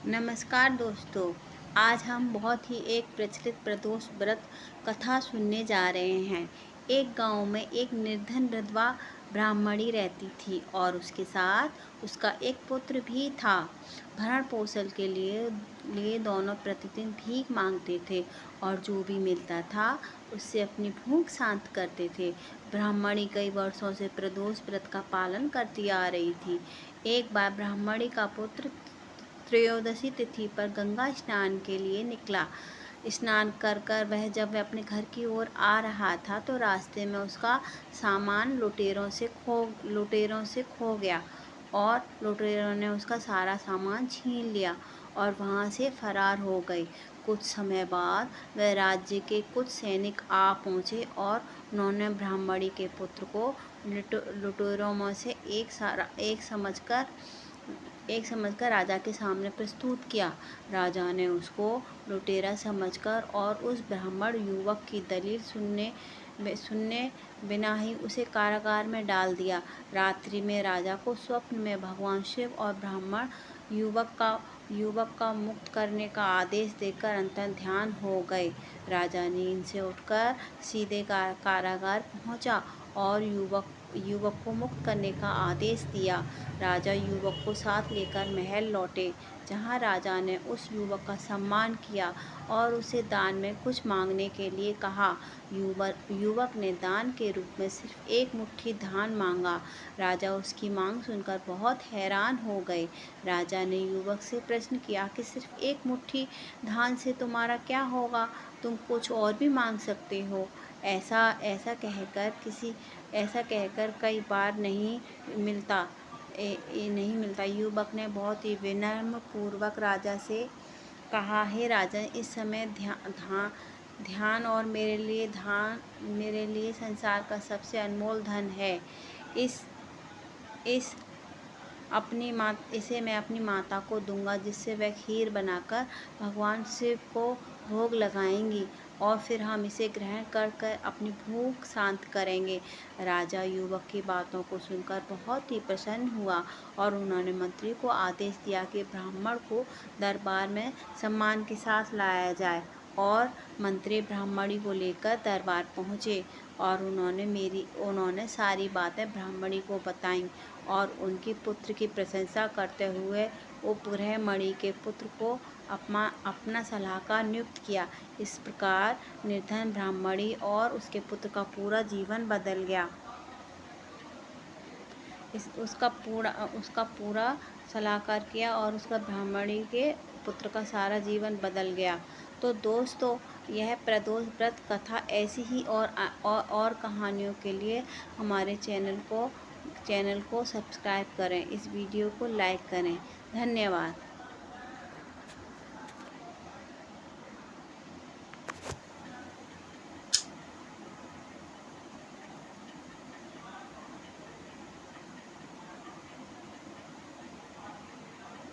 नमस्कार दोस्तों। आज हम बहुत ही एक प्रचलित प्रदोष व्रत कथा सुनने जा रहे हैं। एक गांव में एक निर्धन विधवा ब्राह्मणी रहती थी और उसके साथ उसका एक पुत्र भी था। भरण पोषण के लिए दोनों प्रतिदिन भीख मांगते थे और जो भी मिलता था उससे अपनी भूख शांत करते थे। ब्राह्मणी कई वर्षों से प्रदोष व्रत का पालन करती आ रही थी। एक बार ब्राह्मणी का पुत्र त्रयोदशी तिथि पर गंगा स्नान के लिए निकला। स्नान कर वह जब अपने घर की ओर आ रहा था तो रास्ते में उसका सामान लुटेरों से खो गया और लुटेरों ने उसका सारा सामान छीन लिया और वहां से फरार हो गए। कुछ समय बाद वह राज्य के कुछ सैनिक आ पहुंचे और उन्होंने ब्राह्मणी के पुत्र को लुटेरों में से एक समझकर राजा के सामने प्रस्तुत किया। राजा ने उसको लुटेरा समझकर और उस ब्राह्मण युवक की दलील सुनने बिना ही उसे कारागार में डाल दिया। रात्रि में राजा को स्वप्न में भगवान शिव और ब्राह्मण युवक का मुक्त करने का आदेश देकर अंतर ध्यान हो गए। राजा नींद से उठकर सीधे कारागार पहुंचा और युवक को मुक्त करने का आदेश दिया। राजा युवक को साथ लेकर महल लौटे, जहां राजा ने उस युवक का सम्मान किया और उसे दान में कुछ मांगने के लिए कहा। युवक ने दान के रूप में सिर्फ एक मुट्ठी धान मांगा। राजा उसकी मांग सुनकर बहुत हैरान हो गए। राजा ने युवक से प्रश्न किया कि सिर्फ एक मुट्ठी धान से तुम्हारा क्या होगा? तुम कुछ और भी मांग सकते हो। ऐसा कहकर कई बार नहीं मिलता। युवक ने बहुत ही विनम्र पूर्वक राजा से कहा, हे राजा, इस समय ध्यान और मेरे लिए संसार का सबसे अनमोल धन है। इसे मैं अपनी माता को दूंगा, जिससे वह खीर बनाकर भगवान शिव को भोग लगाएंगी और फिर हम इसे ग्रहण कर अपनी भूख शांत करेंगे। राजा युवक की बातों को सुनकर बहुत ही प्रसन्न हुआ और उन्होंने मंत्री को आदेश दिया कि ब्राह्मण को दरबार में सम्मान के साथ लाया जाए। और मंत्री ब्राह्मणी को लेकर दरबार पहुँचे और उन्होंने सारी बातें ब्राह्मणी को बताईं और उनके पुत्र की प्रशंसा करते हुए उपग्रहमणि के पुत्र को अपना सलाहकार नियुक्त किया। इस प्रकार निर्धन ब्राह्मणी और उसके पुत्र का पूरा जीवन बदल गया। उसका पूरा सलाहकार किया और उसका ब्राह्मणी के पुत्र का सारा जीवन बदल गया। तो दोस्तों, यह प्रदोष व्रत कथा ऐसी ही और कहानियों के लिए हमारे चैनल को सब्सक्राइब करें, इस वीडियो को लाइक करें। धन्यवाद।